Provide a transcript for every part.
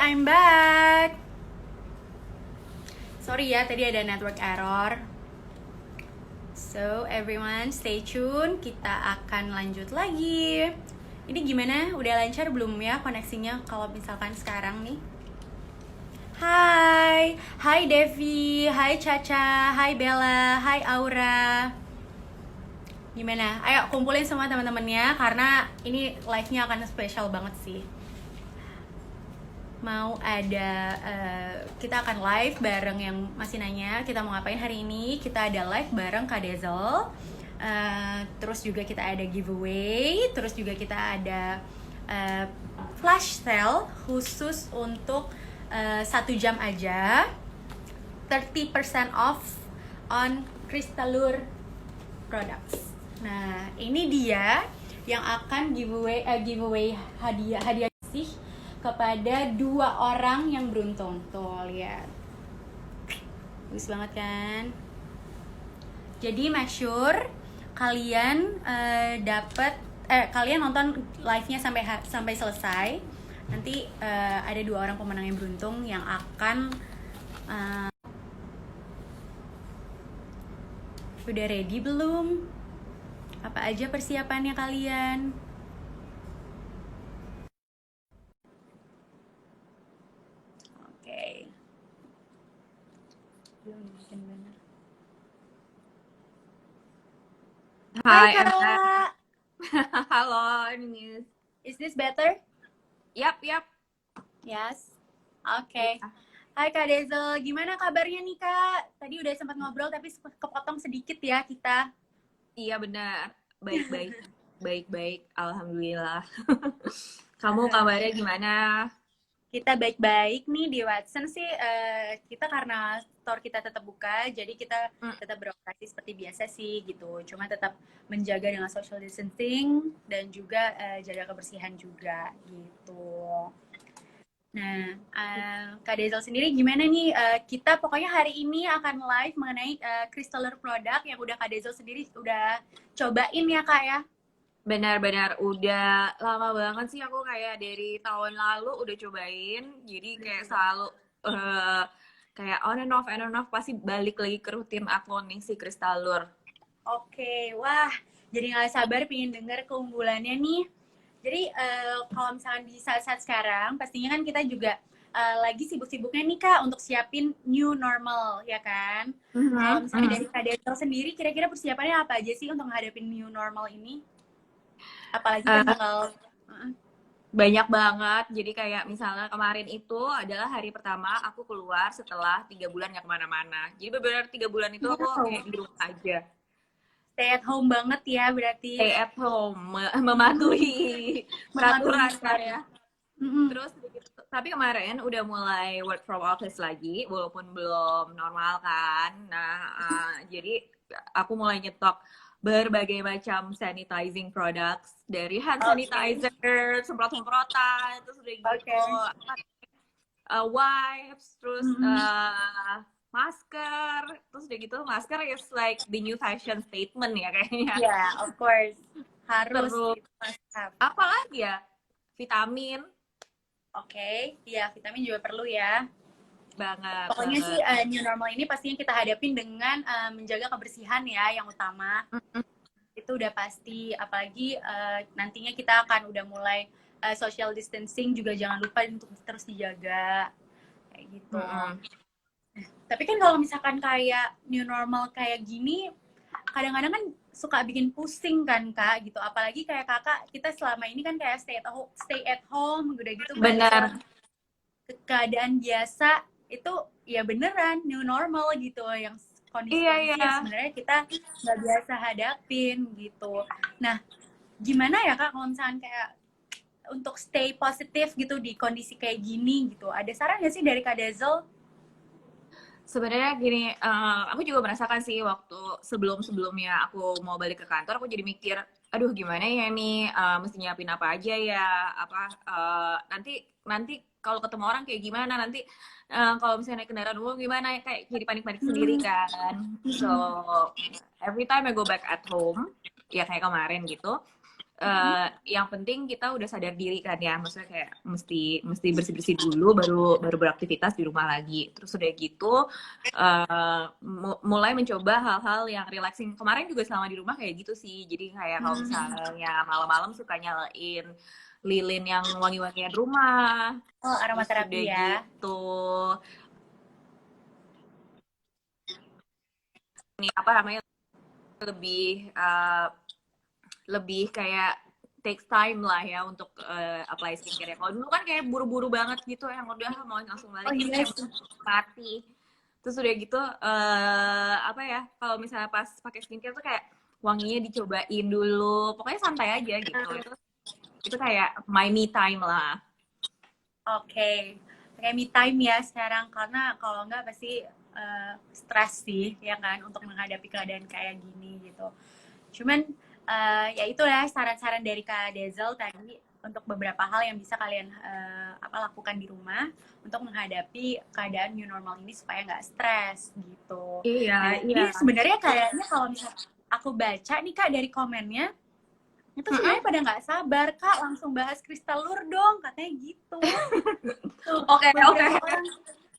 I'm back. Sorry ya, tadi ada network error. So, everyone stay tune. Kita akan lanjut lagi. Ini gimana? Udah lancar belum ya koneksinya kalau misalkan sekarang nih? Hai Devi, hai Caca, hai Bella, hai Aura. Gimana? Ayo kumpulin semua teman-temannya karena ini live-nya akan spesial banget sih. Mau ada kita akan live bareng yang masih nanya kita mau ngapain hari ini. Kita ada live bareng Kak Dezel. Terus juga kita ada giveaway. Terus juga kita ada flash sale khusus untuk 1 jam aja. 30% off on Crystalure products. Nah, ini dia yang akan giveaway hadiah sih kepada 2 orang yang beruntung. Tuh, lihat. Bagus banget kan? Jadi make sure kalian kalian nonton live-nya sampai selesai. Nanti ada 2 orang pemenang yang beruntung yang akan udah ready belum? Apa aja persiapannya kalian? Oke. Belum mungkin benar. Hai Kak. Halo, ini. Is this better? Yap. Yes. Oke. Hai Kak Dezel, gimana kabarnya nih Kak? Tadi udah sempat ngobrol tapi kepotong sedikit ya kita. Iya benar. Baik. Alhamdulillah. Kamu kabarnya gimana? Kita baik-baik nih di Watson sih. Kita karena store kita tetap buka, jadi kita tetap beroperasi seperti biasa sih gitu. Cuma tetap menjaga dengan social distancing dan juga jaga kebersihan juga gitu. Nah, Kak Dezel sendiri gimana nih? Kita pokoknya hari ini akan live mengenai Crystalure product yang udah Kak Dezel sendiri udah cobain ya Kak ya? Benar, udah lama banget sih aku kayak dari tahun lalu udah cobain. Jadi kayak selalu kayak on and off pasti balik lagi ke rutin aku nih si Crystalure. Oke, wah jadi nggak sabar pengen denger keunggulannya nih. Jadi kalau misalkan di saat-saat sekarang, pastinya kan kita juga lagi sibuk-sibuknya nih Kak untuk siapin new normal, ya kan? Kalau misalnya dari Kak Dezel sendiri, kira-kira persiapannya apa aja sih untuk menghadapi new normal ini? Apalagi kan bakal... Banyak banget. Jadi kayak misalnya kemarin itu adalah hari pertama aku keluar setelah 3 bulan gak kemana-mana. Jadi benar-benar 3 bulan itu aku kayak di rumah aja. Stay at home banget ya berarti. Stay at home, mematuhi peraturan kan ya. Terus tapi kemarin udah mulai work from office lagi, walaupun belum normal kan. Nah, jadi aku mulai nyetok berbagai macam sanitizing products dari hand sanitizer, semprot-semprotan, terus udah gitu wipes, terus masker, terus udah gitu masker is like the new fashion statement ya kayaknya. Yeah, of course. Harus. Terus apa lagi ya? Vitamin. Oke, ya vitamin juga perlu ya. Banget. Pokoknya sih new normal ini pastinya kita hadapin dengan menjaga kebersihan ya yang utama. Itu udah pasti. Apalagi nantinya kita akan udah mulai social distancing juga jangan lupa untuk terus dijaga kayak gitu. Tapi kan kalau misalkan kayak new normal kayak gini, kadang-kadang kan suka bikin pusing kan Kak gitu. Apalagi kayak Kakak, kita selama ini kan kayak stay at home udah gitu. Benar. Keadaan biasa itu ya beneran new normal gitu yang kondisi yang sebenarnya kita nggak biasa hadapin gitu. Nah, gimana ya Kak kalau misalkan kayak untuk stay positif gitu di kondisi kayak gini gitu? Ada saran nggak sih dari Kak Dezel? Sebenarnya gini, aku juga merasakan sih waktu sebelumnya aku mau balik ke kantor, aku jadi mikir, aduh gimana ya nih, mesti nyiapin apa aja ya, nanti kalau ketemu orang kayak gimana, nanti kalau misalnya naik kendaraan umum gimana, kayak jadi panik-panik sendiri kan. So every time I go back at home, ya kayak kemarin gitu, Yang penting kita udah sadar diri kan ya, maksudnya kayak mesti bersih-bersih dulu baru beraktivitas di rumah lagi. Terus udah gitu mulai mencoba hal-hal yang relaxing. Kemarin juga selama di rumah kayak gitu sih. Jadi kayak kalau misalnya malam-malam suka nyalain lilin yang wangi-wangian rumah. Oh, Terus aromaterapi udah ya. gitu ini apa namanya lebih lebih kayak takes time lah ya untuk apply skincare. Kalau dulu kan kayak buru-buru banget gitu, yang udah mau langsung balik Oh terus iya kayak sih. party. Terus udah gitu apa ya? Kalau misalnya pas pakai skincare tuh kayak wanginya dicobain dulu. Pokoknya santai aja gitu. Itu kayak my me time lah. Oke. Kayak me time ya sekarang, karena kalau nggak pasti stres sih ya kan untuk menghadapi keadaan kayak gini gitu. Cuman ya itulah saran-saran dari Kak Dezel tadi untuk beberapa hal yang bisa kalian lakukan di rumah untuk menghadapi keadaan new normal ini supaya nggak stres gitu. Iya, Nah, iya. ini sebenarnya kayaknya kalau misalnya aku baca nih Kak dari komennya, itu sebenarnya pada nggak sabar Kak, langsung bahas Kristalur dong, katanya gitu. Tuh, Oke, oke. beberapa orang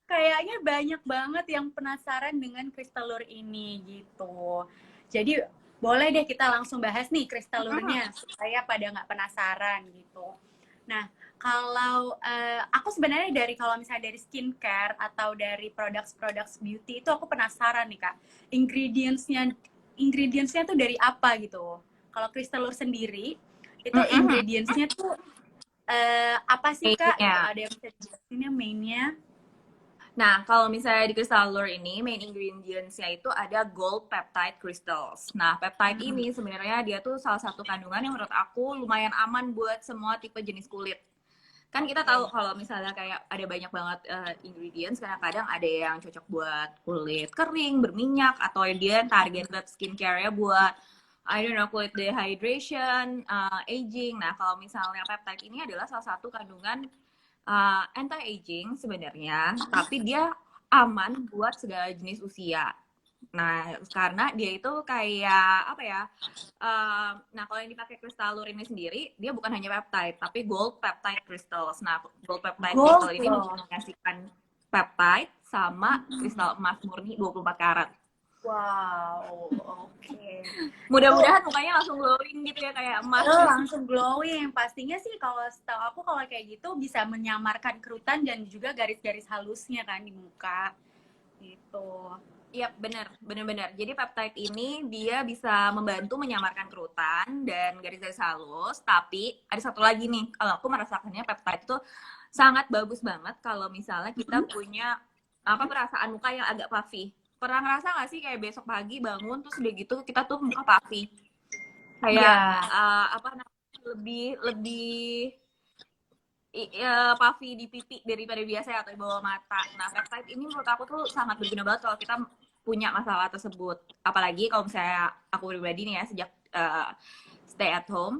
kayaknya banyak banget yang penasaran dengan Kristalur ini gitu. Jadi boleh deh kita langsung bahas nih Kristalurnya supaya pada nggak penasaran gitu. Nah, kalau aku sebenarnya dari kalau misalnya dari skincare atau dari produk-produk beauty itu aku penasaran nih Kak. Ingredientsnya tuh dari apa gitu. Kalau Kristalur sendiri itu ingredientsnya tuh apa sih Kak? Gitu. Kayaknya. Ada yang bisa dijelasinnya mainnya? Nah, kalau misalnya di Crystal Lure ini, main ingredients-nya itu ada gold peptide crystals. Nah, peptide ini sebenarnya dia tuh salah satu kandungan yang menurut aku lumayan aman buat semua tipe jenis kulit. Kan kita tahu kalau misalnya kayak ada banyak banget ingredients, kadang-kadang ada yang cocok buat kulit kering, berminyak, atau dia targeted skincare-nya buat I don't know, kulit dehydration, aging. Nah, kalau misalnya peptide ini adalah salah satu kandungan anti-aging sebenarnya, tapi dia aman buat segala jenis usia. Nah, karena dia itu kayak apa ya? Nah, kalau yang dipakai Crystalur ini sendiri, dia bukan hanya peptide, tapi gold peptide crystals. Nah, gold peptide crystal ini menghasilkan peptide sama kristal emas murni 24 karat. Wow, oke. Mudah-mudahan mukanya langsung glowing gitu ya kayak emas. Langsung glowing. Pastinya sih kalau setahu aku kalau kayak gitu bisa menyamarkan kerutan dan juga garis-garis halusnya kan di muka. Gitu. Iya, benar. Jadi peptide ini dia bisa membantu menyamarkan kerutan dan garis-garis halus. Tapi ada satu lagi nih, kalau aku merasakannya peptide itu sangat bagus banget kalau misalnya kita punya perasaan muka yang agak puffy. Pernah ngerasa nggak sih kayak besok pagi bangun terus udah gitu kita tuh muka puffy, kayak lebih puffy di pipi daripada biasa atau di bawah mata. Nah, peptide ini menurut aku tuh sangat berguna banget kalau kita punya masalah tersebut. Apalagi kalau misalnya aku pribadi nih ya, sejak stay at home,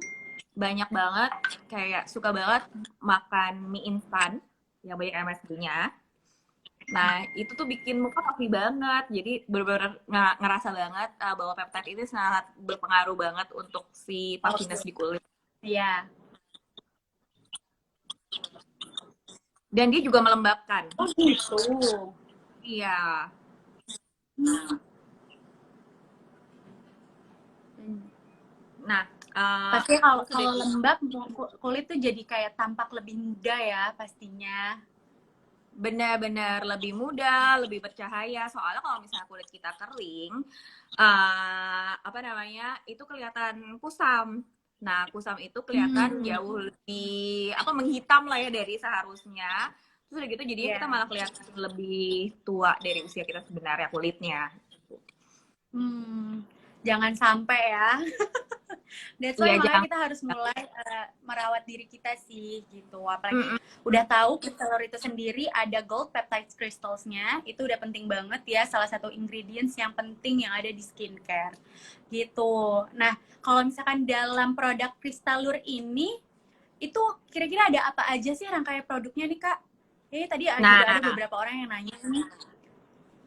banyak banget kayak suka banget makan mie instan yang banyak MSG-nya. Nah, itu tuh bikin muka puffy banget. Jadi benar-benar ngerasa banget bahwa peptide ini sangat berpengaruh banget untuk si puffiness di kulit. Iya. Dan dia juga melembabkan. Oh gitu. Iya. Nah, pasti kalau lembab kulit tuh jadi kayak tampak lebih muda ya pastinya. Benar-benar lebih muda, lebih bercahaya. Soalnya kalau misalnya kulit kita kering, itu kelihatan kusam. Nah, kusam itu kelihatan jauh lebih menghitam lah ya dari seharusnya. Terus udah gitu jadinya kita malah kelihatan lebih tua dari usia kita sebenarnya kulitnya. Jangan sampai ya. That's why makanya kita harus mulai merawat diri kita sih gitu. Apalagi udah tahu Crystalor itu sendiri ada gold peptide crystals-nya, itu udah penting banget ya, salah satu ingredients yang penting yang ada di skincare gitu. Nah, kalau misalkan dalam produk Crystalor ini itu kira-kira ada apa aja sih rangkaian produknya nih Kak? Tadi juga ada beberapa orang yang nanya nih.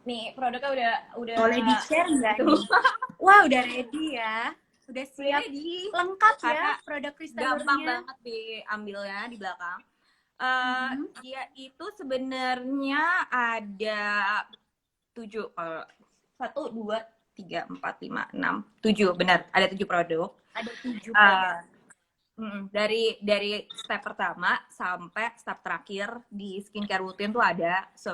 Nih, produknya udah boleh di-share nggak nih? Wah, udah ready ya. udah siap, ready. lengkap Karena ya produk Crystal gampang Lure-nya. banget diambilnya di belakang. Dia itu sebenarnya ada 7, 1, 2, 3, 4, 5, 6, 7, benar, ada 7 produk. Ada 7 Uh, produk. dari step pertama sampai step terakhir di skincare routine tuh ada. So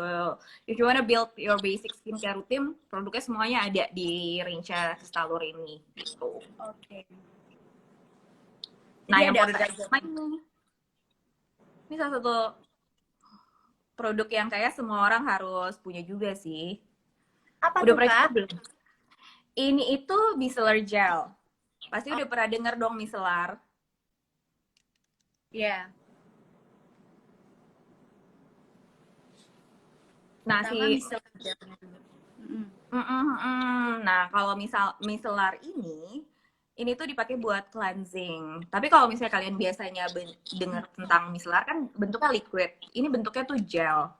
if you wanna build your basic skincare routine, produknya semuanya ada di range Crystal Lure ini gitu. Oke. Nah, Jadi yang ada produk apa aja? ini salah satu produk yang kayak semua orang harus punya juga sih. Apa Udah tuh, pernah Kak? coba belum? Ini itu micellar gel. Pasti udah pernah denger dong micellar. Iya. Nah, Pertama micellar gel-nya dulu. Nah, kalau micellar ini tuh dipakai buat cleansing. Tapi kalau misalnya kalian biasanya dengar tentang micellar kan bentuknya liquid. Ini bentuknya tuh gel.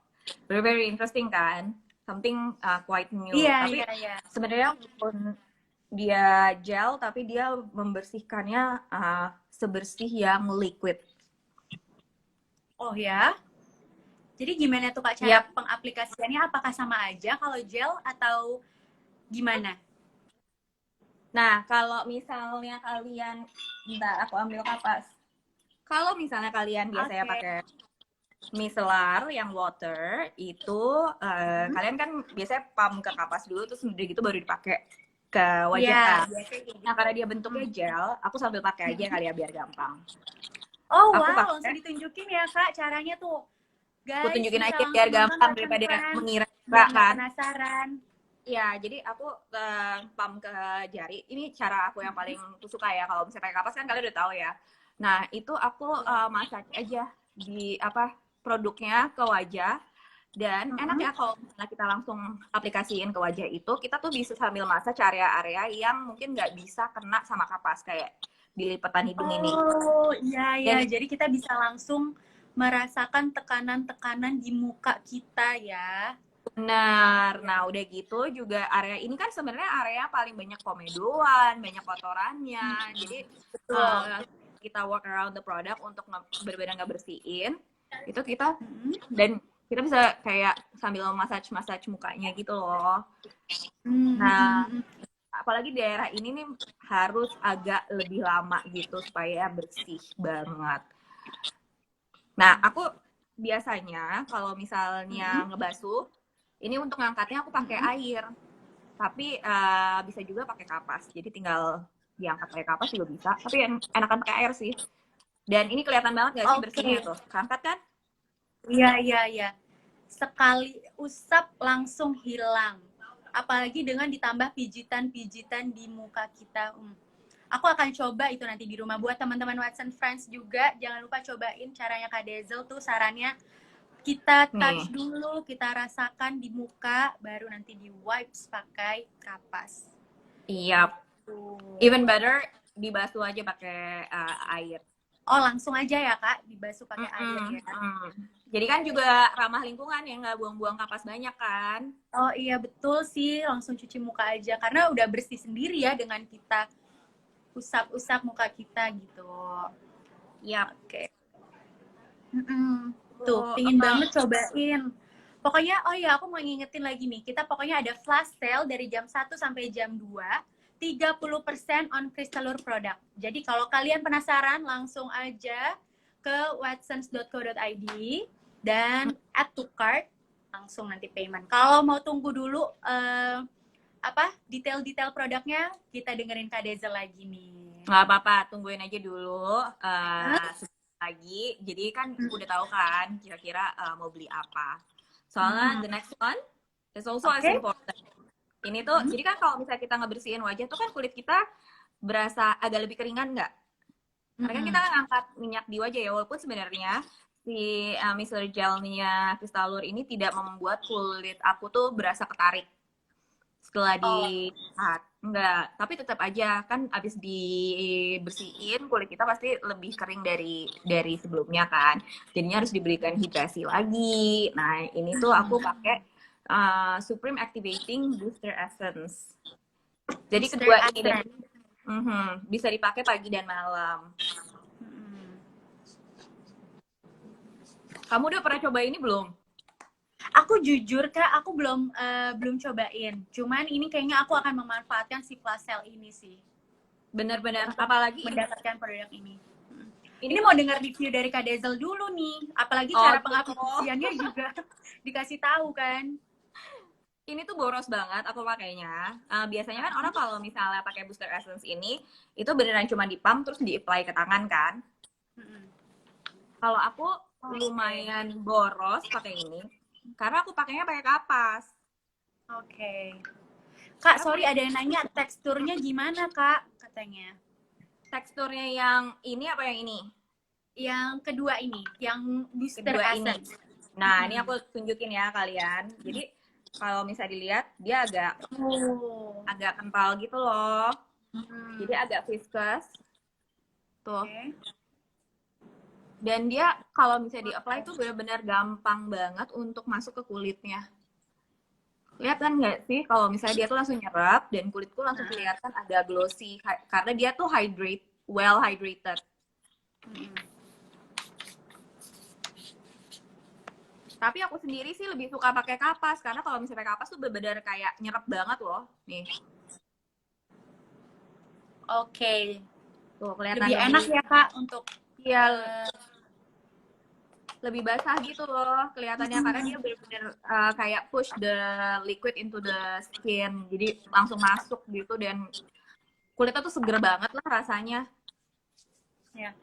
Very very interesting kan? Something quite new. Iya, Tapi iya. sebenarnya walaupun dia gel, tapi dia membersihkannya sebersih yang liquid. Oh ya? Jadi gimana tuh Kak cara pengaplikasiannya? Apakah sama aja kalau gel atau gimana? Nah, kalau misalnya kalian, bentar aku ambil kapas. Kalau misalnya kalian biasanya pakai micellar yang water itu kalian kan biasanya pump ke kapas dulu terus udah gitu baru dipakai ke wajah kan. Nah, karena dia bentuknya gel, aku sambil pakai aja kali ya biar gampang. Oh wow, langsung ditunjukin ya Kak caranya tuh. Guys, aku tunjukin aja biar gampang daripada mengira kan. Penasaran. Ya, jadi aku pump ke jari. Ini cara aku yang paling suka ya. Kalau misalnya pakai kapas kan kalian udah tahu ya. Nah, itu aku masak aja di produknya ke wajah. Dan enak ya kalau misalnya kita langsung aplikasiin ke wajah itu, kita tuh bisa sambil masak area-area yang mungkin nggak bisa kena sama kapas kayak di lipatan hidung ini. Oh iya ya, jadi kita bisa langsung merasakan tekanan-tekanan di muka kita ya. Benar. Nah, udah gitu juga area ini kan sebenarnya area paling banyak komedoan, banyak kotorannya. Jadi kita work around the product untuk benar-benar nggak bersihin. Itu kita dan kita bisa kayak sambil massage mukanya gitu loh. Nah, apalagi daerah ini nih harus agak lebih lama gitu supaya bersih banget. Nah, aku biasanya kalau misalnya ngebasuh, ini untuk ngangkatnya aku pakai air. Tapi bisa juga pakai kapas. Jadi tinggal diangkat pakai kapas juga bisa. Tapi enakan pakai air sih. Dan ini kelihatan banget gak sih bersihnya tuh? Keangkat kan? Iya. Sekali usap langsung hilang. Apalagi dengan ditambah pijitan-pijitan di muka kita. Aku akan coba itu nanti di rumah. Buat teman-teman Watson Friends juga, jangan lupa cobain caranya Kak Dazzle tuh sarannya. Kita touch dulu, kita rasakan di muka, baru nanti di wipes pakai kapas. Iya. Even better dibasuh aja pakai air. Oh, langsung aja ya Kak, dibasuh pakai air ya. Jadi kan juga ramah lingkungan ya, nggak buang-buang kapas banyak kan? Oh iya betul sih, langsung cuci muka aja karena udah bersih sendiri ya dengan kita usap-usap muka kita gitu. Iya. Oke. Tuh, pingin banget cobain. Pokoknya, oh ya aku mau ngingetin lagi nih, kita pokoknya ada flash sale dari jam 1 sampai jam 2, 30% on Crystal Lure product. Jadi kalau kalian penasaran, langsung aja ke watsons.co.id dan add to cart, langsung nanti payment. Kalau mau tunggu dulu detail-detail produknya, kita dengerin Kak Dazzle lagi nih. Nggak apa-apa, tungguin aja dulu lagi. Jadi kan udah tahu kan kira-kira mau beli apa. Soalnya the next one is also as important. Ini tuh, jadi kan kalau misalnya kita ngebersihin wajah tuh kan kulit kita berasa agak lebih keringan nggak? Karena kan kita ngangkat minyak di wajah ya, walaupun sebenarnya si micellar gel-nya Crystal Lure ini tidak membuat kulit aku tuh berasa ketarik setelah diangkat. Enggak, tapi tetap aja kan abis dibersihin kulit kita pasti lebih kering dari sebelumnya kan. Jadinya harus diberikan hidrasi lagi. Nah, ini tuh aku pakai Supreme Activating Booster Essence. Jadi kedua ini Bisa dipakai pagi dan malam. Kamu udah pernah coba ini belum? Aku jujur Kak, aku belum cobain. Cuman ini kayaknya aku akan memanfaatkan si flash sale ini sih. Bener-bener, apalagi mendapatkan produk ini. Ini mau dengar review dari Kak Dezel dulu nih. Apalagi cara pengaplikasiannya juga dikasih tahu kan. Ini tuh boros banget aku pakainya. Biasanya kan orang kalau misalnya pakai booster essence ini, itu beneran cuma dipump terus di-apply ke tangan kan. Kalau aku lumayan boros pakai ini, karena aku pakainya pakai kapas. Oke. Kak, sorry ada yang nanya teksturnya gimana Kak, katanya. Teksturnya yang ini apa yang ini? Yang kedua ini, yang booster essence. Nah, ini aku tunjukin ya kalian. Jadi kalau misalnya dilihat dia agak kental gitu loh. Jadi agak viscous. Tuh. Dan dia kalau misalnya di-apply tuh benar-benar gampang banget untuk masuk ke kulitnya. Lihat kan nggak sih kalau misalnya dia tuh langsung nyerap dan kulitku langsung kelihatan agak glossy karena dia tuh well hydrated. Tapi aku sendiri sih lebih suka pakai kapas karena kalau misalnya pakai kapas tuh benar-benar kayak nyerap banget loh. Nih. Oke. Tuh kelihatan lebih enak ya Kak untuk lebih basah gitu loh kelihatannya karena dia benar-benar kayak push the liquid into the skin. Jadi langsung masuk gitu dan kulitnya tuh seger banget lah rasanya. Ya.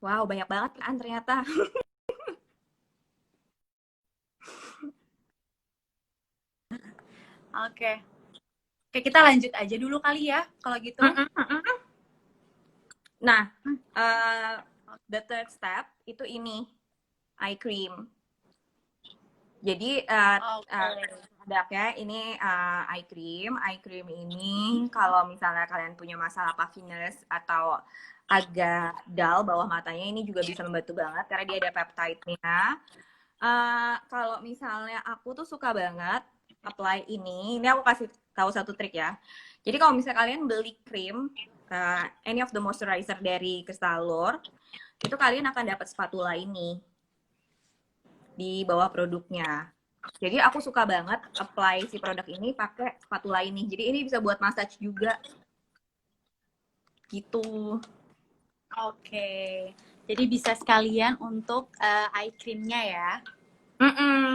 Wow, banyak banget kan ternyata. Oke. Oke, kita lanjut aja dulu kali ya kalau gitu. Nah, the third step itu ini eye cream. Jadi produknya ini eye cream. Eye cream ini kalau misalnya kalian punya masalah puffiness atau agak dull bawah matanya, ini juga bisa membantu banget karena dia ada peptide-nya. Kalau misalnya aku tuh suka banget apply ini aku kasih tahu satu trik ya. Jadi kalau misalnya kalian beli krim any of the moisturizer dari Kristalur, itu kalian akan dapat spatula ini di bawah produknya. Jadi aku suka banget apply si produk ini pakai spatula ini. Jadi ini bisa buat massage juga. Gitu. Oke. Jadi bisa sekalian untuk eye creamnya ya.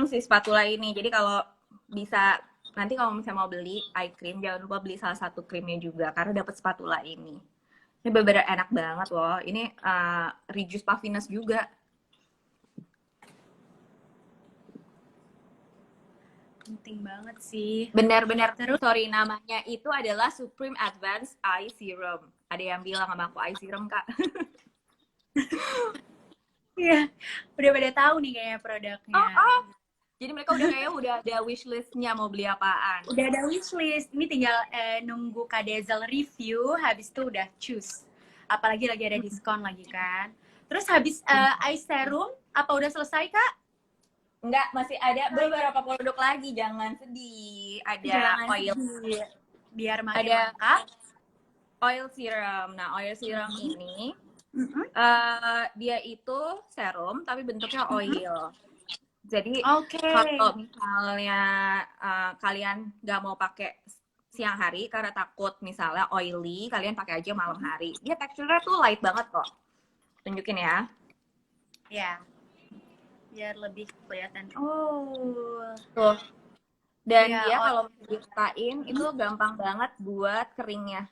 Si spatula ini. Jadi kalau bisa nanti kalau misalnya mau beli eye cream, jangan lupa beli salah satu krimnya juga karena dapat spatula ini. Ini bener-bener enak banget loh. Ini reduce puffiness juga. Penting banget sih. Benar-benar. Sorry, namanya itu adalah Supreme Advanced Eye Serum. Ada yang bilang sama aku eye serum, Kak. Iya, udah pada tahu nih kayaknya produknya. Jadi mereka udah ada wishlistnya mau beli apaan. Udah ada wishlist. Ini tinggal nunggu Kak Dezel review, habis itu udah choose. Apalagi lagi ada diskon lagi kan. Terus habis eye serum, apa udah selesai Kak? Enggak, masih ada beberapa produk lagi, jangan sedih. Ada oil. Biar makin lengkap. Oil serum. Nah, oil serum ini dia itu serum tapi bentuknya oil. Jadi kalau misalnya kalian nggak mau pakai siang hari karena takut misalnya oily, kalian pakai aja malam hari. Dia teksturnya tuh light banget kok. Tunjukin ya. Ya. Biar lebih kelihatan. Tuh. Dan dia kalau dikatain itu gampang banget buat keringnya.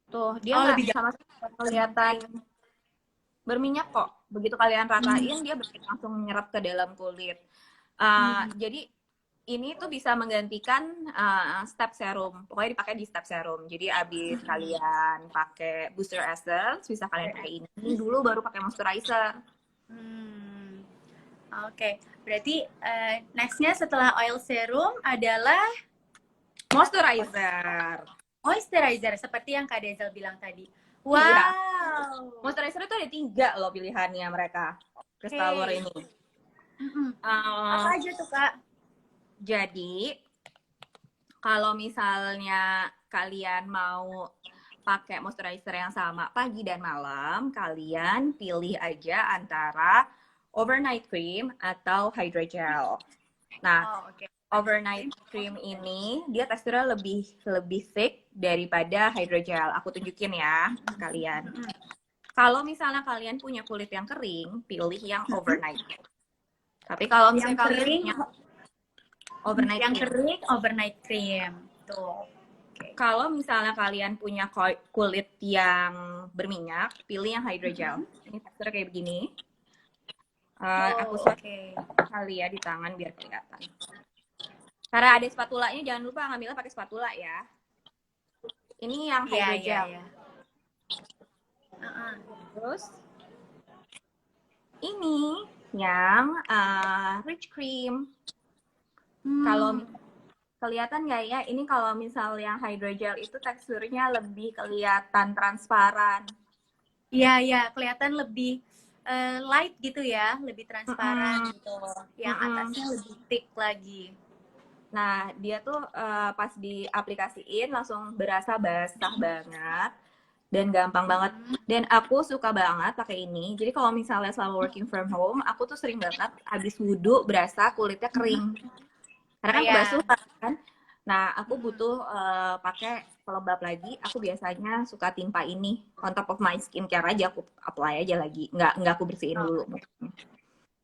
Tuh, dia nggak sama sekali kelihatan berminyak kok. Begitu kalian ratain, dia langsung menyerap ke dalam kulit. Jadi ini tuh bisa menggantikan step serum. Pokoknya dipakai di step serum. Jadi abis kalian pakai booster essence, bisa kalian pakai ini dulu baru pakai moisturizer. Oke, berarti nextnya setelah oil serum adalah moisturizer. Moisturizer seperti yang Kak Dezel bilang tadi. Wow. Iya. Moisturizer itu ada 3 loh pilihannya mereka. Kristalur ini. Apa aja tuh Kak? Jadi Kalau misalnya kalian mau pakai moisturizer yang sama pagi dan malam, kalian pilih aja antara overnight cream atau hydrogel. Nah, Oh, oke. overnight cream ini dia teksturnya lebih lebih thick daripada hydrogel. Aku tunjukin ya sekalian. Kalau misalnya kalian punya kulit yang kering, pilih yang overnight. Tapi kalau Yang misalnya kalian kering, punya overnight yang cream, kering overnight cream. Tuh. Oke. kalau misalnya kalian punya kulit yang berminyak, pilih yang hydrogel. Ini teksturnya kayak begini. Aku Oh, swatch oke. kali ya di tangan biar kelihatan. Karena ada spatulanya, jangan lupa ngambilnya pakai spatula ya. Ini yang Iya, iya, hydrogel. iya. Terus ini yang rich cream. Kalau kelihatan nggak ya? Ini kalau misal yang hydrogel itu teksturnya lebih kelihatan transparan. Iya, iya, kelihatan lebih light gitu ya, lebih transparan gitu. Yang atasnya lebih thick lagi. Nah, dia tuh pas diaplikasiin langsung berasa basah banget dan gampang banget. Dan aku suka banget pakai ini. Jadi kalau misalnya selama working from home, aku tuh sering banget habis wudhu berasa kulitnya kering. Karena kan Iya. kebasuhan kan. Nah, aku butuh pakai pelembab lagi. Aku biasanya suka timpa ini on top of my skincare aja. Aku apply aja lagi. Nggak aku bersihin dulu.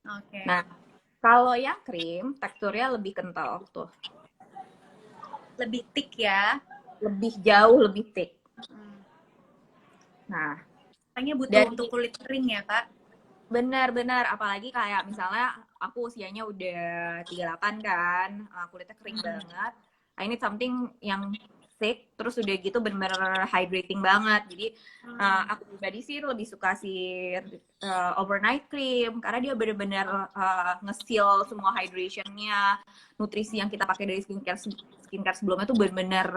Oke. Nah, kalau yang krim, teksturnya lebih kental tuh. Lebih thick ya. Lebih jauh, lebih thick. Nah, Makanya butuh untuk kulit kering ya, Kak. Benar-benar, apalagi kayak misalnya aku usianya udah 38 kan, kulitnya kering banget. I need something yang thick, terus udah gitu bener-bener hydrating banget. Jadi aku pribadi sih lebih suka si overnight cream karena dia bener-bener nge-seal semua hydrationnya, nutrisi yang kita pakai dari skincare sebelumnya tuh bener-bener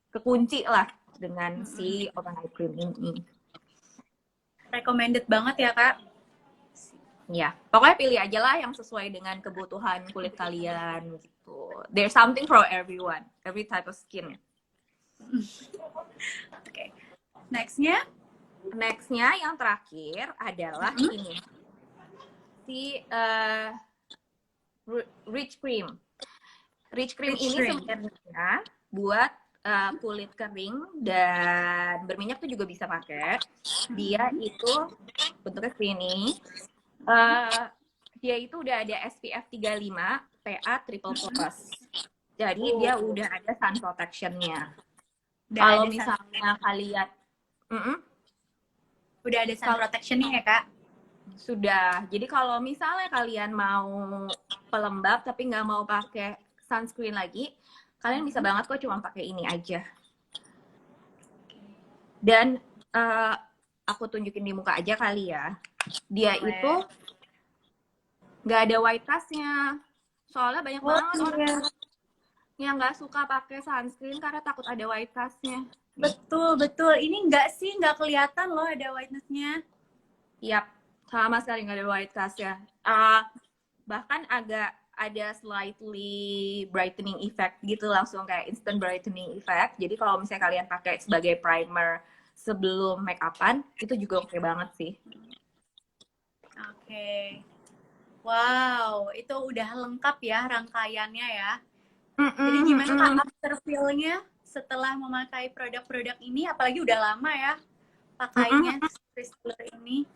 kekunci lah dengan si overnight cream ini. Recommended banget ya, Kak. Ya, pokoknya pilih aja lah yang sesuai dengan kebutuhan kulit kalian gitu. There's something for everyone, every type of skin. Oke. Nextnya? Nextnya yang terakhir adalah ini, si rich cream. Rich cream ini sebenarnya buat kulit kering dan berminyak tuh juga bisa pakai. Dia itu bentuknya ini. Dia itu udah ada SPF 35 PA triple plus. Jadi dia udah ada sun protection-nya. Kalau misalnya kalian udah ada sun protection-nya ya, Kak? Sudah. Jadi kalau misalnya kalian mau pelembab tapi nggak mau pakai sunscreen lagi, kalian bisa banget kok cuma pakai ini aja. Dan aku tunjukin di muka aja kali ya. Dia itu nggak ada white cast-nya. Soalnya banyak banget orang yang nggak suka pakai sunscreen karena takut ada white cast-nya. Betul, betul. Ini nggak kelihatan loh ada whiteness-nya. Yap, sama sekali nggak ada white cast-nya. Bahkan agak ada slightly brightening effect gitu, langsung kayak instant brightening effect. Jadi kalau misalnya kalian pakai sebagai primer sebelum make up-an, itu juga oke banget sih. Oke. Wow, itu udah lengkap ya rangkaiannya ya. Jadi gimana Kak after feel-nya setelah memakai produk-produk ini, apalagi udah lama ya pakainya Crystal ini?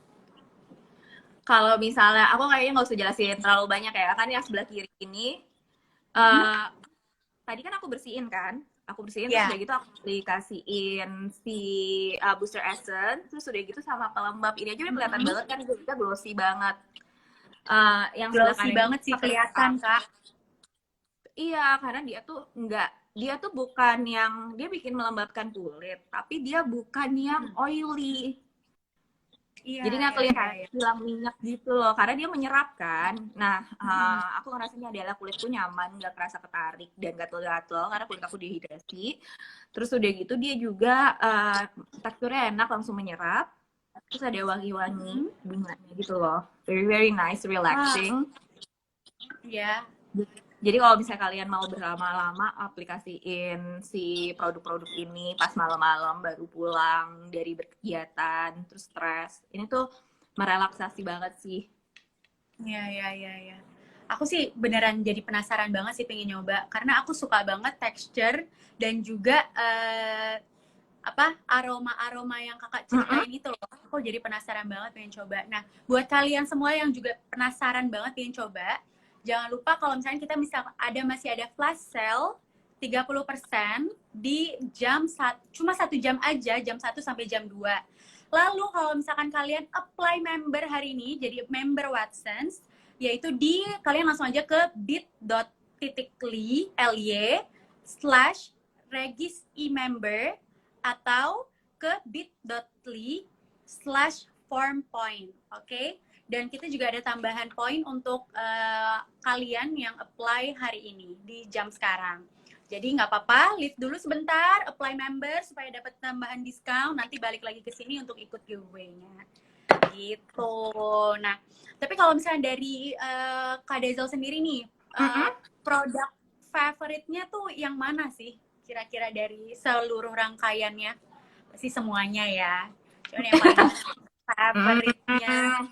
Kalau misalnya, aku kayaknya nggak usah jelasin terlalu banyak ya, kan yang sebelah kiri ini, tadi kan aku bersihin kan, terus udah gitu aku dikasihin si booster essence, terus udah gitu sama pelembab. Ini aja udah kelihatan banget kan, kita glossy banget. Yang glossy banget sih kelihatan Kak. Iya, karena dia tuh bukan yang, dia bikin melembabkan kulit, tapi dia bukan yang oily. Iya, jadi nggak kelihatan hilang minyak gitu loh, karena dia menyerap kan. Nah, aku ngerasanya adalah kulitku nyaman, nggak kerasa ketarik dan gatel-gatel karena kulit aku dehidrasi. Terus udah gitu dia juga teksturnya enak, langsung menyerap. Terus ada wangi-wangi bunganya gitu loh, very very nice, relaxing. Iya. Jadi kalau misalnya kalian mau berlama-lama aplikasiin si produk-produk ini pas malam-malam baru pulang dari berkegiatan, terus stres, ini tuh merelaksasi banget sih. Iya. Aku sih beneran jadi penasaran banget sih pengen nyoba karena aku suka banget texture dan juga aroma-aroma yang kakak ceritain itu loh. Aku jadi penasaran banget pengen coba. Nah, buat kalian semua yang juga penasaran banget pengen coba, jangan lupa kalau misalnya kita masih ada flash sale 30% di cuma 1 jam aja, jam 1 sampai jam 2. Lalu kalau misalkan kalian apply member hari ini jadi member Watsons, yaitu kalian langsung aja ke bit.ly/regis-e-member atau ke bit.ly/formpoint, oke? Dan kita juga ada tambahan poin untuk kalian yang apply hari ini di jam sekarang. Jadi nggak apa-apa, leave dulu sebentar, apply member supaya dapat tambahan diskon. Nanti balik lagi ke sini untuk ikut giveaway-nya. Gitu. Nah, tapi kalau misalnya dari Kak Dezel sendiri nih, produk favoritnya tuh yang mana sih? Kira-kira dari seluruh rangkaiannya? Pasti semuanya ya. Cuman yang paling favoritnya.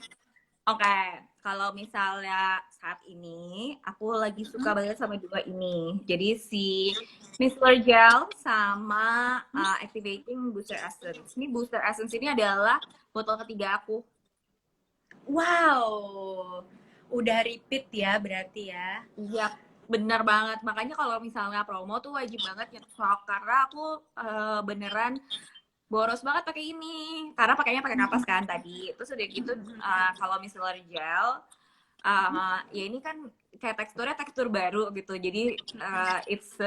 Oke, kalau misalnya saat ini aku lagi suka banget sama dua ini. Jadi si Micellar Gel sama Activating Booster Essence. Ini Booster Essence ini adalah botol ketiga aku. Wow, udah repeat ya berarti ya? Iya, bener banget. Makanya kalau misalnya promo tuh wajib banget nyetok karena aku beneran boros banget pakai ini karena pakainya pakai kapas kan tadi. Terus udah gitu kalau micellar gel ya ini kan kayak tekstur baru gitu. Jadi it's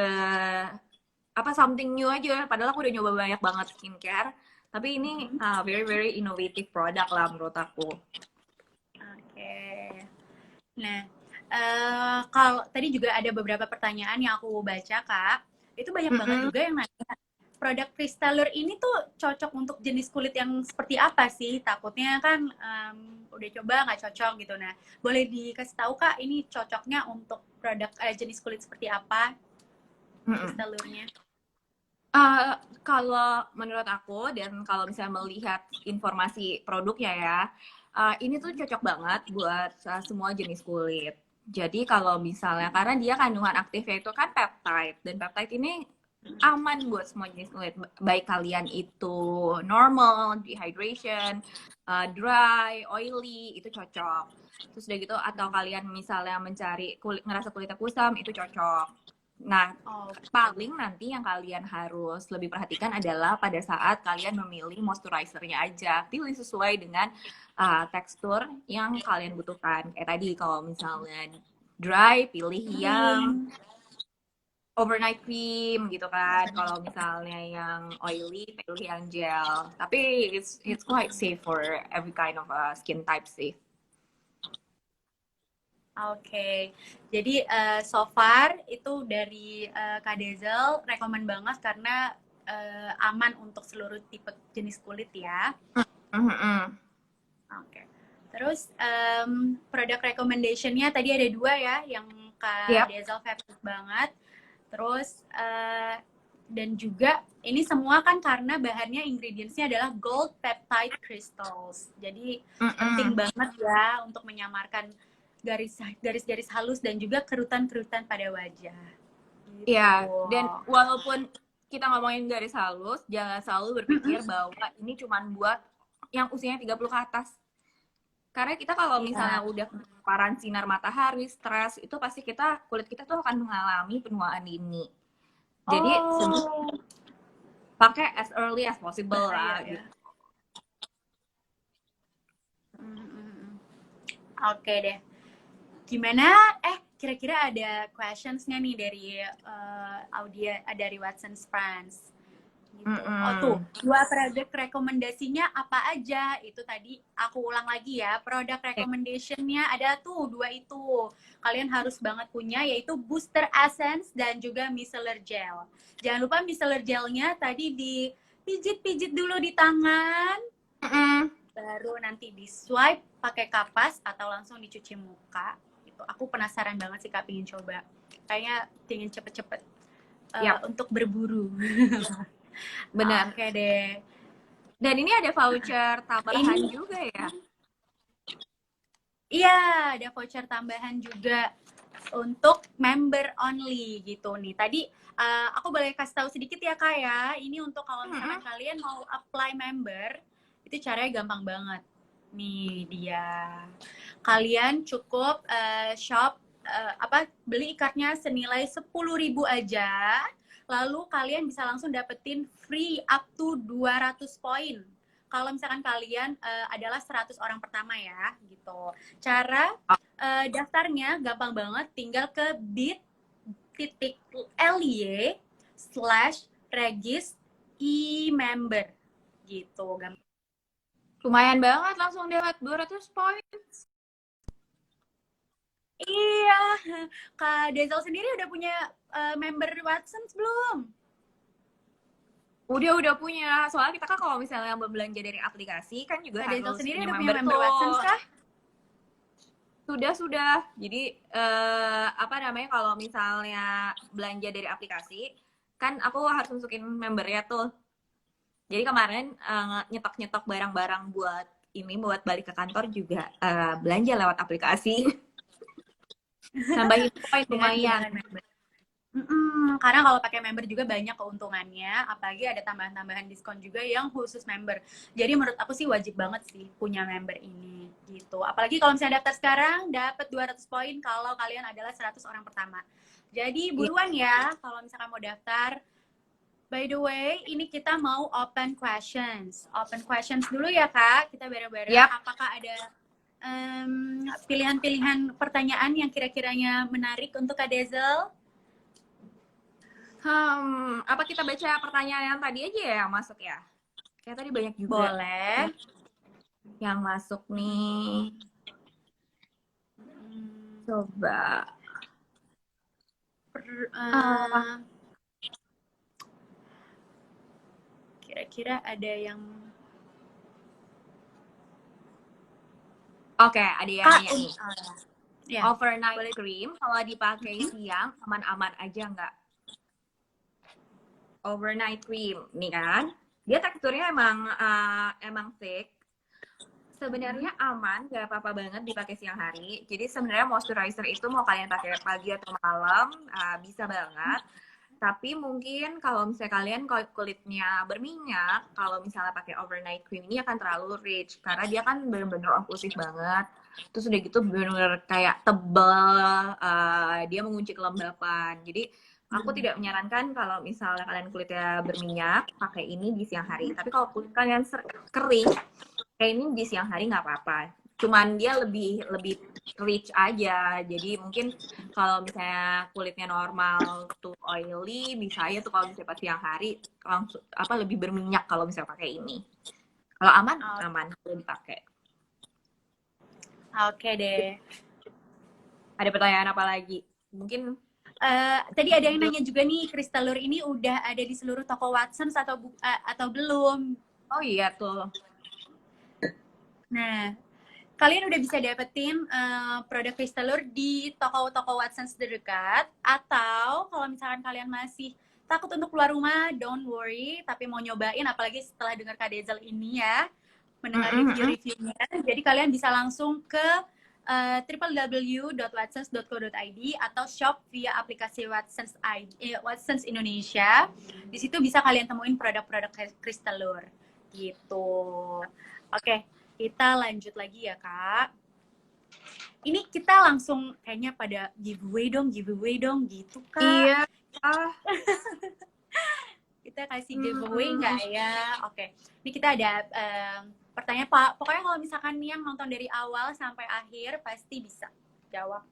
something new aja. Padahal aku udah nyoba banyak banget skincare, tapi ini very very innovative product lah menurut aku. Oke. Nah, kalau tadi juga ada beberapa pertanyaan yang aku baca, Kak. Itu banyak banget juga yang nanya, produk Crystalure ini tuh cocok untuk jenis kulit yang seperti apa sih? Takutnya kan udah coba nggak cocok gitu. Nah, boleh dikasih tahu, Kak, ini cocoknya untuk produk jenis kulit seperti apa? Crystalure-nya. Kalau menurut aku dan kalau misalnya melihat informasi produknya ya, ini tuh cocok banget buat semua jenis kulit. Jadi kalau misalnya karena dia kandungan aktifnya itu kan peptide dan peptide ini aman buat semua jenis kulit. Baik kalian itu normal, dehydration, dry, oily itu cocok. Terus udah gitu atau kalian misalnya mencari ngerasa kulitnya kusam itu cocok. Nah, paling nanti yang kalian harus lebih perhatikan adalah pada saat kalian memilih moisturizer-nya aja. Pilih sesuai dengan tekstur yang kalian butuhkan. Kayak tadi kalau misalnya dry, pilih yang overnight cream gitu kan. Kalau misalnya yang oily, pilih yang gel. Tapi it's quite safe for every kind of skin type sih. Oke, jadi so far itu dari Kak Dezel rekomen banget karena aman untuk seluruh tipe jenis kulit ya. Oke, terus produk recommendation-nya tadi ada 2 ya, yang Kak Dezel favorit banget. Terus dan juga ini semua kan karena bahannya ingredients-nya adalah gold peptide crystals. Jadi penting banget ya untuk menyamarkan garis-garis halus dan juga kerutan-kerutan pada wajah. Iya, gitu. Dan walaupun kita ngomongin garis halus, jangan selalu berpikir bahwa ini cuma buat yang usianya 30 ke atas. Karena kita kalau misalnya udah paparan sinar matahari, stres, itu pasti kulit kita tuh akan mengalami penuaan dini. Jadi pakai as early as possible lah. Gitu. Oke deh. Gimana? Kira-kira ada questions-nya nih dari dari Watsons France. Gitu. Tuh, 2 produk rekomendasinya apa aja? Itu tadi aku ulang lagi ya. Produk recommendation-nya ada tuh 2 itu. Kalian harus banget punya, yaitu Booster Essence dan juga Micellar Gel. Jangan lupa Micellar Gel-nya tadi dipijit-pijit dulu di tangan. Baru nanti di swipe pakai kapas atau langsung dicuci muka. Itu aku penasaran banget sih Kak, pengen coba. kayaknya ingin cepet-cepet Yap, untuk berburu. benar. Oke deh. Dan ini ada voucher tambahan Ini juga ya. iya, ada voucher tambahan juga untuk member only gitu nih. Tadi aku boleh kasih tahu sedikit ya Kak ya. Ini untuk kalau misalkan kalian mau apply member, itu caranya gampang banget. Nih dia. Kalian cukup beli e-cardnya senilai 10.000 aja. Lalu kalian bisa langsung dapetin free up to 200 poin. Kalau misalkan kalian adalah 100 orang pertama ya, gitu. Cara daftarnya gampang banget, tinggal ke bit.ly/regis e-member gitu. Lumayan banget langsung dapat 200 poin. Iya, Kak Dezel sendiri udah punya member Watson belum? Udah punya. Soalnya kita kan kalau misalnya belanja dari aplikasi kan juga Kak Dezel harus sendiri punya udah punya member tuh. Watson kah? Sudah. Jadi apa namanya, kalau misalnya belanja dari aplikasi, kan aku harus masukin membernya tuh. Jadi kemarin nyetok barang-barang buat balik ke kantor juga belanja lewat aplikasi. Nambahin poin lumayan. Karena kalau pakai member juga banyak keuntungannya, apalagi ada tambahan-tambahan diskon juga yang khusus member. Jadi menurut aku sih wajib banget sih punya member ini gitu. Apalagi kalau misalnya daftar sekarang dapat 200 poin kalau kalian adalah 100 orang pertama. Jadi buruan ya kalau misalkan mau daftar. By the way, ini kita mau open questions. Open questions dulu ya Kak, kita bareng-bareng. Yap. Apakah ada pilihan-pilihan pertanyaan yang kira-kiranya menarik untuk Kak Dezel? Apa kita baca pertanyaan yang tadi aja ya yang masuk ya? Kayak tadi banyak juga. Boleh. Yang masuk nih. Coba. Kira-kira ada yang... Oke, ada yang nanya nih. Ya. Overnight cream kalau dipakai siang aman-aman aja nggak? Overnight cream nih kan, dia teksturnya emang thick. Sebenarnya aman, nggak apa-apa banget dipakai siang hari. Jadi sebenarnya moisturizer itu mau kalian pakai pagi atau malam bisa banget. Tapi mungkin kalau misalnya kalian kulitnya berminyak, kalau misalnya pakai overnight cream ini akan terlalu rich karena dia kan benar-benar onklusif banget. Terus udah gitu benar-benar kayak tebal, dia mengunci kelembapan. Jadi aku tidak menyarankan kalau misalnya kalian kulitnya berminyak pakai ini di siang hari. Tapi kalau kulit kalian kering, kayak ini di siang hari nggak apa-apa. Cuman dia lebih rich aja. Jadi mungkin kalau misalnya kulitnya normal tuh oily, bisa aja tuh kalau misalnya pas siang hari langsung lebih berminyak kalau misalnya pakai ini. Kalau aman kalau dipakai. Oke deh. Ada pertanyaan apa lagi? Mungkin tadi ada yang nanya juga nih, Crystalure ini udah ada di seluruh toko Watsons atau belum? Oh iya tuh. Nah, kalian udah bisa dapetin produk Crystalure di toko-toko Watsons terdekat, atau kalau misalkan kalian masih takut untuk keluar rumah, don't worry, tapi mau nyobain, apalagi setelah dengar Kak Dezel ini ya, mendengar review-reviewnya, jadi kalian bisa langsung ke www.watsons.co.id atau shop via aplikasi Watsons Indonesia. Di situ bisa kalian temuin produk-produk Crystalure gitu. Oke, kita lanjut lagi ya Kak. Ini kita langsung kayaknya pada giveaway dong gitu Kak. Iya. Kita kasih giveaway nggak ya? Oke. Ini kita ada pertanyaan Pak. Pokoknya kalau misalkan yang nonton dari awal sampai akhir pasti bisa jawab.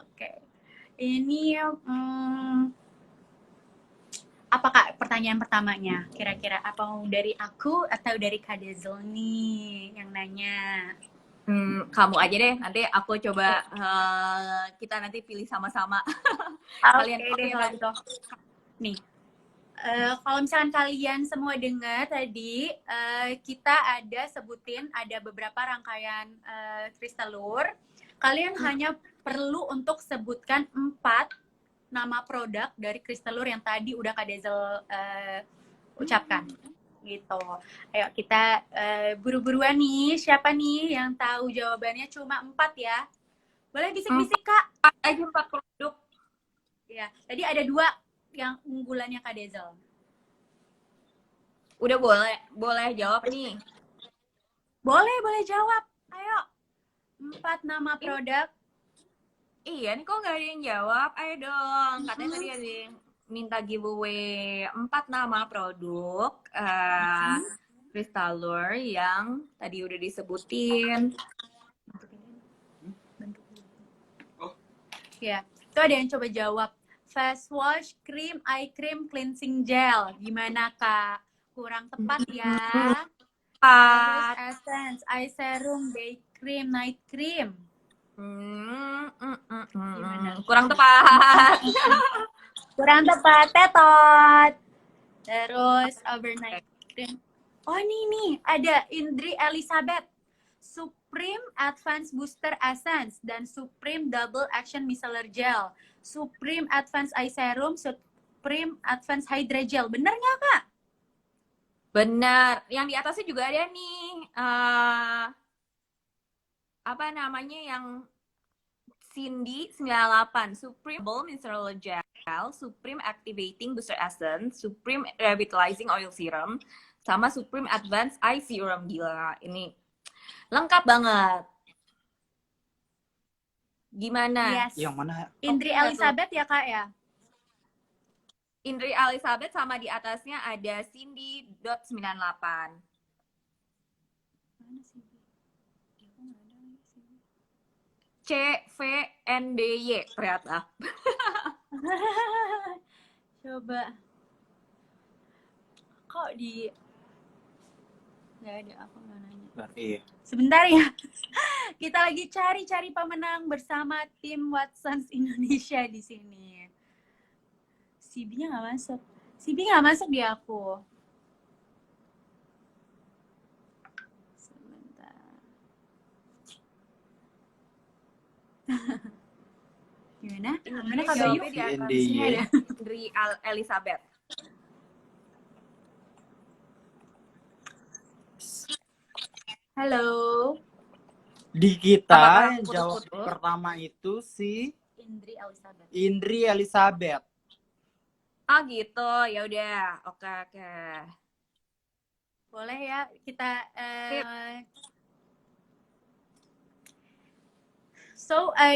Oke. Ini apakah pertanyaan pertamanya? Kira-kira apa mau dari aku atau dari Kak Dezel nih yang nanya? Kamu aja deh, nanti aku coba kita nanti pilih sama-sama. Kalian deh kalau gitu. Nih, kalau misalkan kalian semua dengar tadi, kita ada sebutin ada beberapa rangkaian Crystalure. Kalian hanya perlu untuk sebutkan 4 nama produk dari Crystalur yang tadi udah Kak Dezel ucapkan. Gitu. Ayo kita buru-buruan nih. Siapa nih yang tahu jawabannya? Cuma 4 ya. Boleh bisik-bisik Kak? Aja 4 produk. Ya, tadi ada 2 yang unggulannya Kak Dezel. Udah boleh jawab nih. Boleh jawab. Ayo. 4 nama produk. Iya, nih kok nggak ada yang jawab? Ayo dong. Katanya tadi ada yang minta giveaway 4 nama produk Crystalur yang tadi udah disebutin. Ya, itu ada yang coba jawab. Face wash, cream, eye cream, cleansing gel. Gimana Kak? Kurang tepat ya. Terus essence, eye serum, day cream, night cream. Kurang tepat. Kurang tepat, tetot. Terus overnight cream. Oh nih, ada Indri Elizabeth. Supreme Advanced Booster Essence dan Supreme Double Action Micellar Gel. Supreme Advanced Eye Serum, Supreme Advanced Hydra Gel. Bener nggak Kak? Benar. Yang di atasnya juga ada nih. Apa namanya yang Cindy 98, Supreme Double Micellar Gel, Supreme Activating Booster Essence, Supreme Revitalizing Oil Serum, sama Supreme Advanced Eye Serum. Gila, ini lengkap banget. Gimana? Yes. Yang mana? Indri Elizabeth ya Kak ya? Indri Elizabeth sama di atasnya ada Cindy.98. Mana sih? CVNDY ternyata. Coba. Kok di nggak ada, aku nggak nanya. Iya. Sebentar ya. Kita lagi cari pemenang bersama tim Watsons Indonesia di sini. CB-nya nggak masuk. CB nggak masuk di aku. Gimana? Gimana Kak Bayu? Di atasnya ada Indri Elizabeth. Halo. Di kita Apakah yang jawab putus-putus? pertama itu si Indri Elizabeth. Indri Elizabeth. Oh gitu, ya udah. Oke. Boleh ya kita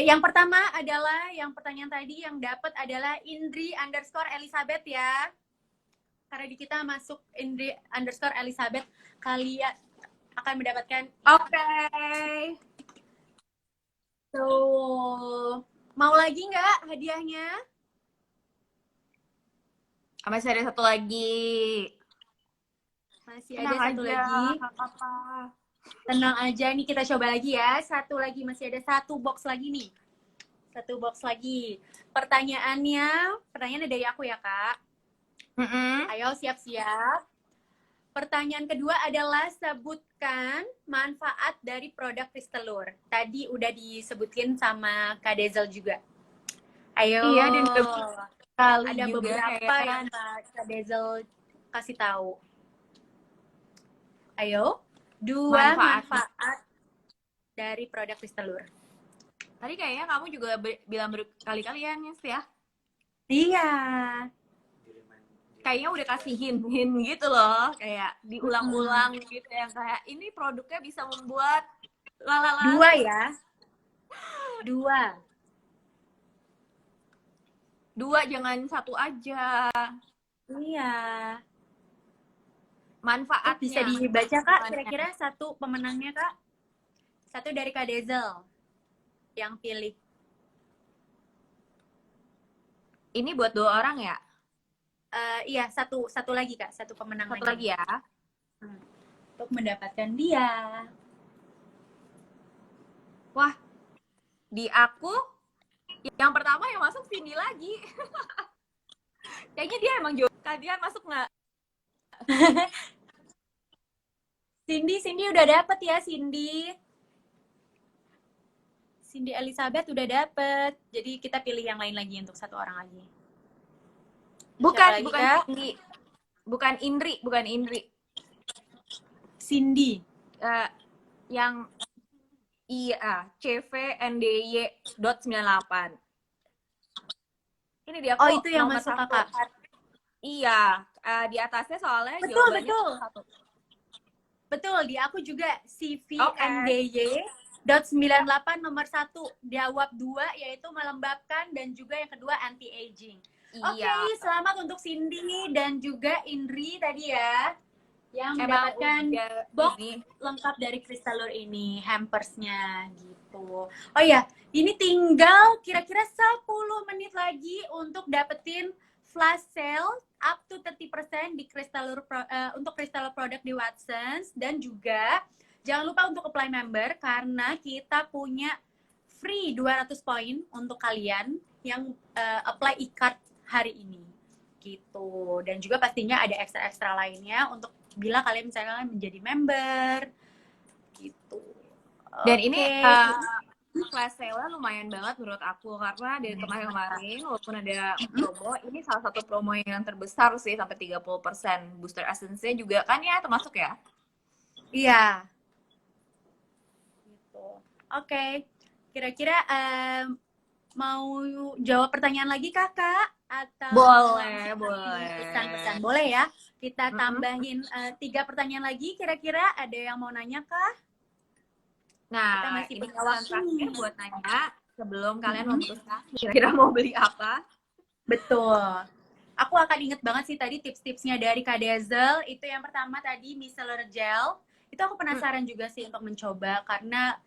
yang pertama adalah yang pertanyaan tadi yang dapat adalah Indri_Elizabeth ya. Karena di kita masuk Indri_Elizabeth, kalian akan mendapatkan. Oke. So, mau lagi nggak hadiahnya? Masih ada satu lagi. Masih ada satu lagi. Apa-apa. Tenang aja, nih kita coba lagi ya. Satu lagi, masih ada satu box lagi nih. Satu box lagi. Pertanyaannya dari aku ya Kak. Ayo siap-siap. Pertanyaan kedua adalah sebutkan manfaat dari produk Crystalur. Tadi udah disebutin sama Kak Dezel juga. Ayo. Iya, dan ada beberapa yang Kak Dezel kasih tahu. Ayo. 2 manfaat dari produk Crystalur. Tadi kayaknya kamu juga bilang berkali-kali ya, Nis ya? Iya. Kayaknya udah kasih hint gitu loh. Kayak diulang-ulang gitu. Yang kayak, ini produknya bisa membuat lalala. 2 ya. 2, jangan 1 aja. Iya. Manfaatnya. Bisa dibaca Kak, kira-kira satu pemenangnya Kak? Satu dari Kak Dezel yang pilih. Ini buat 2 orang ya? Iya, satu lagi Kak, satu pemenang Satu lagi ya. Untuk mendapatkan dia. Wah, di aku yang pertama yang masuk Cindy lagi. Kayaknya dia emang jauh. Kalian masuk nggak? Cindy udah dapet ya Cindy. Cindy Elizabeth udah dapet. Jadi kita pilih yang lain lagi untuk satu orang lagi. Bukan, lagi, bukan Kak? Cindy. Bukan Indri, bukan Indri. Cindy. Yang CVNDY.98. Ini dia kok Oh, itu yang nomor masuk satu. Kakak. Iya, di atasnya soalnya Betul, jawabannya betul. satu. Betul, di aku juga CVNDY.98 nomor 1. Jawab 2 yaitu melembabkan dan juga yang kedua anti-aging. Oke, Iya. selamat untuk Cindy dan juga Indri tadi ya. Yang mendapatkan box lengkap dari Crystalure ini, hampersnya gitu. Oh ya, ini tinggal kira-kira 10 menit lagi untuk dapetin flash sale up to 30% di Crystalure untuk Crystalure produk di Watsons. Dan juga jangan lupa untuk apply member karena kita punya free 200 poin untuk kalian yang apply e-card hari ini gitu. Dan juga pastinya ada ekstra-ekstra lainnya untuk bila kalian misalnya menjadi member gitu. Dan ini flash sale lumayan banget menurut aku karena dari kemarin-kemarin walaupun ada promo, ini salah satu promo yang terbesar sih sampai 30%. Booster Essence-nya juga kan ya termasuk ya? Iya. Gitu. Oke. Kira-kira mau jawab pertanyaan lagi Kakak? Atau boleh pesan-pesan boleh ya, kita tambahin 3 pertanyaan lagi, kira-kira ada yang mau nanya kah? Nah, kita masih ini punya waktu terakhir buat nanya sebelum kalian memutuskan kira-kira mau beli apa. Betul, aku akan inget banget sih tadi tips-tipsnya dari Kak Dazzle. Itu yang pertama tadi micellar gel, itu aku penasaran juga sih untuk mencoba karena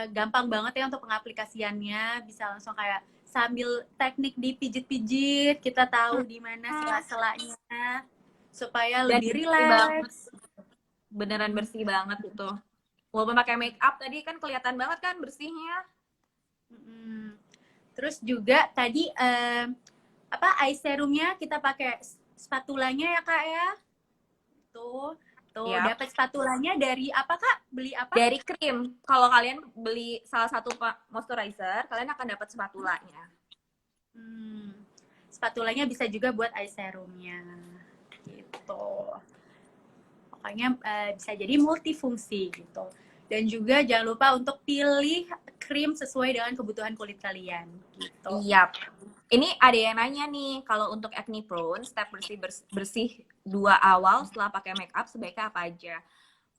gampang banget ya untuk pengaplikasiannya, bisa langsung kayak sambil teknik dipijit-pijit, kita tahu di mana sela-selanya supaya Dan lebih rileks. Beneran bersih banget gitu. Walaupun pakai make up tadi kan kelihatan banget kan bersihnya. Terus juga tadi eye serumnya kita pakai spatulanya ya Kak ya. Tuh Yep. dapat spatulanya dari apa Kak? Beli apa? Dari krim. Kalau kalian beli salah satu moisturizer, kalian akan dapat spatulanya. Spatulanya bisa juga buat eye serumnya. Gitu. Pokoknya bisa jadi multifungsi gitu. Dan juga jangan lupa untuk pilih krim sesuai dengan kebutuhan kulit kalian gitu. Iya. Ini ada yang nanya nih, kalau untuk acne prone, step bersih 2 awal setelah pakai make up sebaiknya apa aja?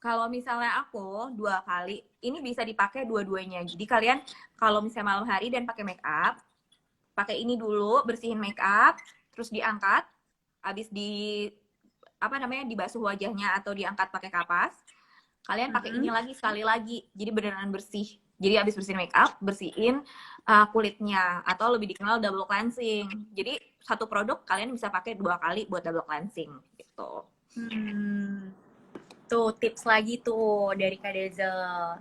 Kalau misalnya aku 2 kali, ini bisa dipakai dua-duanya. Jadi kalian kalau misalnya malam hari dan pakai make up, pakai ini dulu, bersihin make up, terus diangkat, habis dibasuh wajahnya atau diangkat pakai kapas. Kalian pakai ini lagi sekali lagi, jadi beneran bersih. Jadi habis bersihin make up, bersihin kulitnya, atau lebih dikenal double cleansing. Jadi satu produk kalian bisa pakai 2 kali buat double cleansing gitu. Tuh tips lagi tuh dari Kak Dazzle.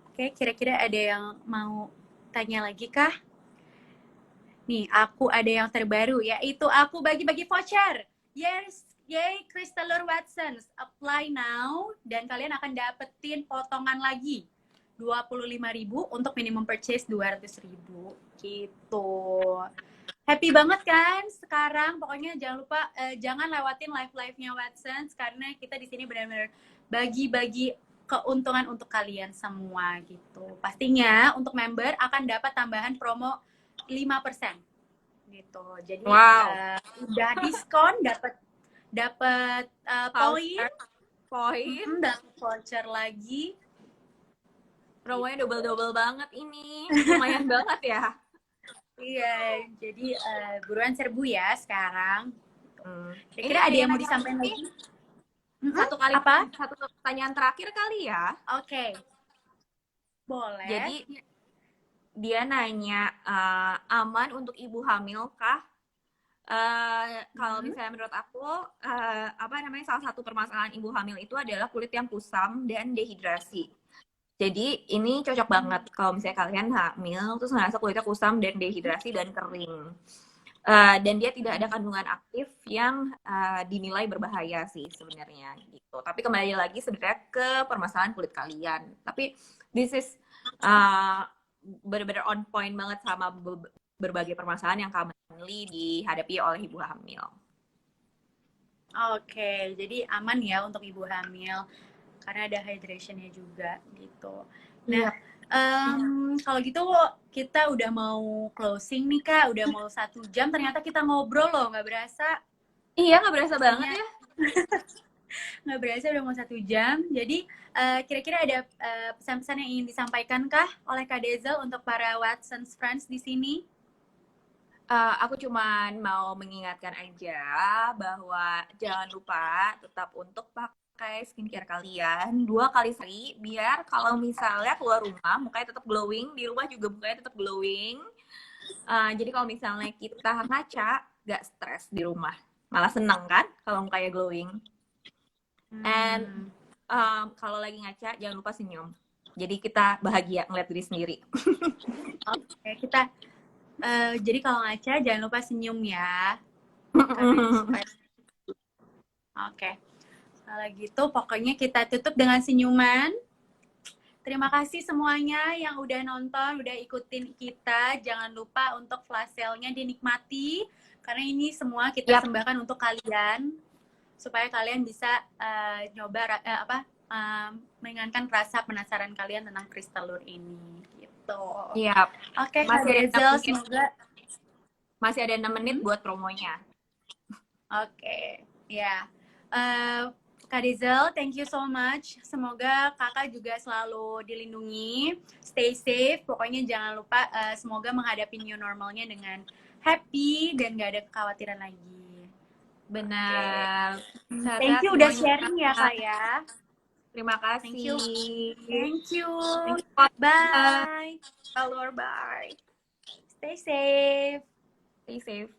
Oke, kira-kira ada yang mau tanya lagi kah? Nih, aku ada yang terbaru, yaitu aku bagi-bagi voucher. Yes, yay, Crystalure Watsons. Apply now, dan kalian akan dapetin potongan lagi. 25.000 untuk minimum purchase 200.000 gitu. Happy banget kan sekarang? Pokoknya jangan lupa jangan lewatin live-nya Watsons karena kita di sini benar-benar bagi-bagi keuntungan untuk kalian semua gitu. Pastinya untuk member akan dapat tambahan promo 5% gitu. Jadi udah diskon dapat poin, dapat voucher lagi. Promonya double banget ini. Lumayan banget ya. Iya, jadi buruan serbu ya sekarang. Kira-kira ada yang mau disampaikan lagi? Satu kali apa? Satu pertanyaan terakhir kali ya. Oke. Boleh. Jadi dia nanya aman untuk ibu hamil kah? Kalau misalnya menurut aku salah satu permasalahan ibu hamil itu adalah kulit yang kusam dan dehidrasi. Jadi ini cocok banget kalau misalnya kalian hamil terus ngerasa kulitnya kusam dan dehidrasi dan kering. Dan dia tidak ada kandungan aktif yang dinilai berbahaya sih sebenarnya gitu. Tapi kembali lagi sebenarnya ke permasalahan kulit kalian. Tapi this is uh, benar-benar on point banget sama berbagai permasalahan yang commonly dihadapi oleh ibu hamil. Oke, jadi aman ya untuk ibu hamil karena ada hydrationnya juga gitu. Nah, kalau gitu kita udah mau closing nih Kak, udah mau 1 jam. Ternyata kita ngobrol loh, nggak berasa. Iya, nggak berasa banget ya. Nggak berasa udah mau 1 jam. Jadi kira-kira ada pesan-pesan yang ingin disampaikan kah oleh Kak Dezel untuk para Watson's Friends di sini? Aku cuman mau mengingatkan aja bahwa jangan lupa tetap untuk pakai skincare kalian 2 kali sehari biar kalau misalnya keluar rumah mukanya tetap glowing, di rumah juga mukanya tetap glowing. Jadi kalau misalnya kita ngaca gak stres di rumah, malah seneng kan kalau mukanya glowing. And kalau lagi ngaca jangan lupa senyum. Jadi kita bahagia ngeliat diri sendiri. Oke, kita jadi kalau ngaca jangan lupa senyum ya. Oke. Kalau gitu pokoknya kita tutup dengan senyuman. Terima kasih semuanya yang udah nonton, udah ikutin kita. Jangan lupa untuk flash sale-nya dinikmati karena ini semua kita persembahkan untuk kalian supaya kalian bisa nyoba meringankan rasa penasaran kalian tentang Crystalure ini gitu. Iya. Oke, Kak Dezel, semoga masih ada 6 menit buat promonya. Oke, ya. Kak Dezel, thank you so much. Semoga kakak juga selalu dilindungi, stay safe. Pokoknya jangan lupa, semoga menghadapi new normalnya dengan happy dan gak ada kekhawatiran lagi. Benar. Okay. Thank you udah sharing ya kak ya. Terima kasih. Thank you. Thank you. Bye. Bye. Stay safe. Stay safe.